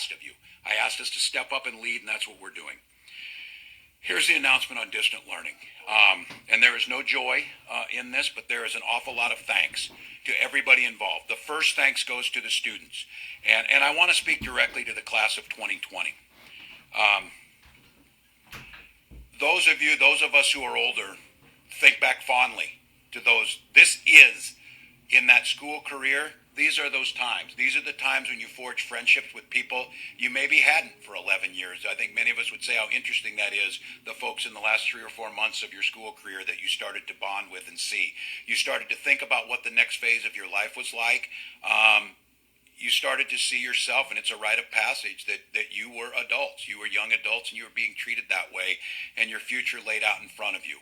asked of you. I asked us to step up and lead, and that's what we're doing. Here's the announcement on distant learning. And there is no joy in this, but there is an awful lot of thanks to everybody involved. The first thanks goes to the students. And I want to speak directly to the class of 2020. Those of us who are older, think back fondly to those. This is, in that school career, these are those times. These are the times when you forge friendships with people you maybe hadn't for 11 years. I think many of us would say how interesting that is, the folks in the last 3 or 4 months of your school career that you started to bond with and see. You started to think about what the next phase of your life was like. You started to see yourself, and it's a rite of passage that you were adults. You were young adults, and you were being treated that way, and your future laid out in front of you.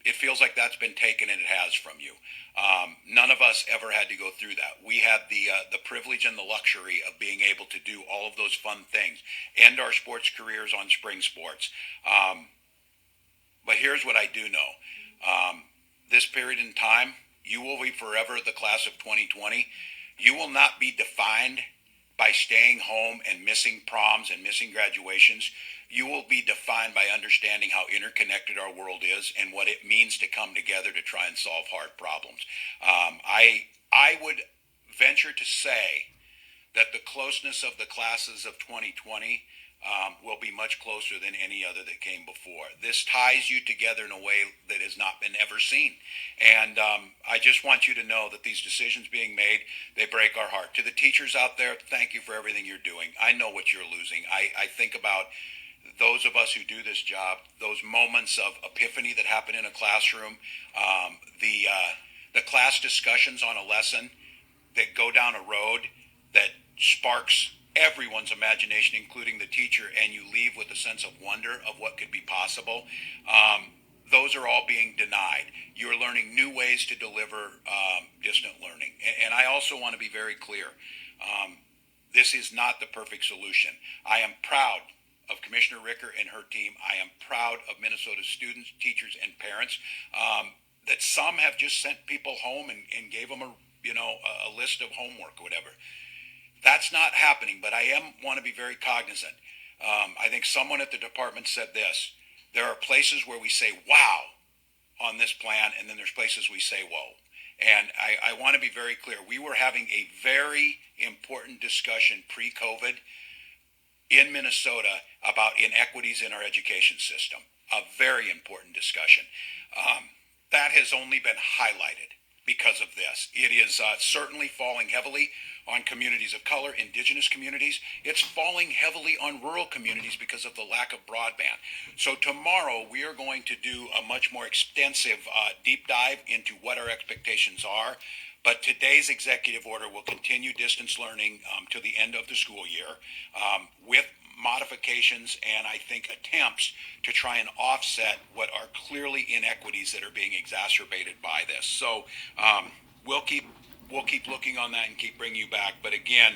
It feels like that's been taken, and it has from you. None of us ever had to go through that. We had the privilege and the luxury of being able to do all of those fun things, end our sports careers on spring sports. But here's what I do know. This period in time, you will be forever the class of 2020. You will not be defined by staying home and missing proms and missing graduations. You will be defined by understanding how interconnected our world is and what it means to come together to try and solve hard problems. I would venture to say that the closeness of the classes of 2020 will be much closer than any other that came before. This ties you together in a way that has not been ever seen. And I just want you to know that these decisions being made, they break our heart. To the teachers out there, thank you for everything you're doing. I know what you're losing. I think about those of us who do this job, those moments of epiphany that happen in a classroom, the class discussions on a lesson that go down a road that sparks everyone's imagination, including the teacher, and you leave with a sense of wonder of what could be possible. Those are all being denied. You're learning new ways to deliver distant learning. And I also want to be very clear. This is not the perfect solution. I am proud of Commissioner Ricker and her team. I am proud of Minnesota students, teachers, and parents. That some have just sent people home and gave them a list of homework or whatever. That's not happening, but I want to be very cognizant. I think someone at the department said this. There are places where we say, wow, on this plan, and then there's places we say, whoa. And I want to be very clear. We were having a very important discussion pre-COVID in Minnesota about inequities in our education system. A very important discussion. That has only been highlighted because of this. It is certainly falling heavily on communities of color, indigenous communities. It's falling heavily on rural communities because of the lack of broadband. So tomorrow we are going to do a much more extensive deep dive into what our expectations are. But today's executive order will continue distance learning to the end of the school year with modifications and I think attempts to try and offset what are clearly inequities that are being exacerbated by this. So we'll keep looking on that and keep bringing you back. But again,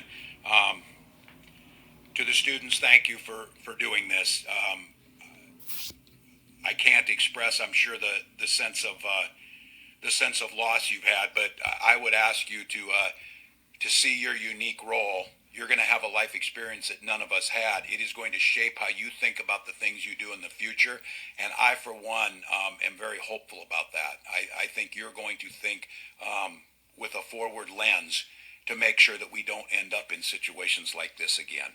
to the students, thank you for doing this. I can't express, I'm sure, the sense of loss you've had, but I would ask you to see your unique role. You're going to have a life experience that none of us had. It is going to shape how you think about the things you do in the future. And I, for one, am very hopeful about that. I think you're going to think with a forward lens to make sure that we don't end up in situations like this again.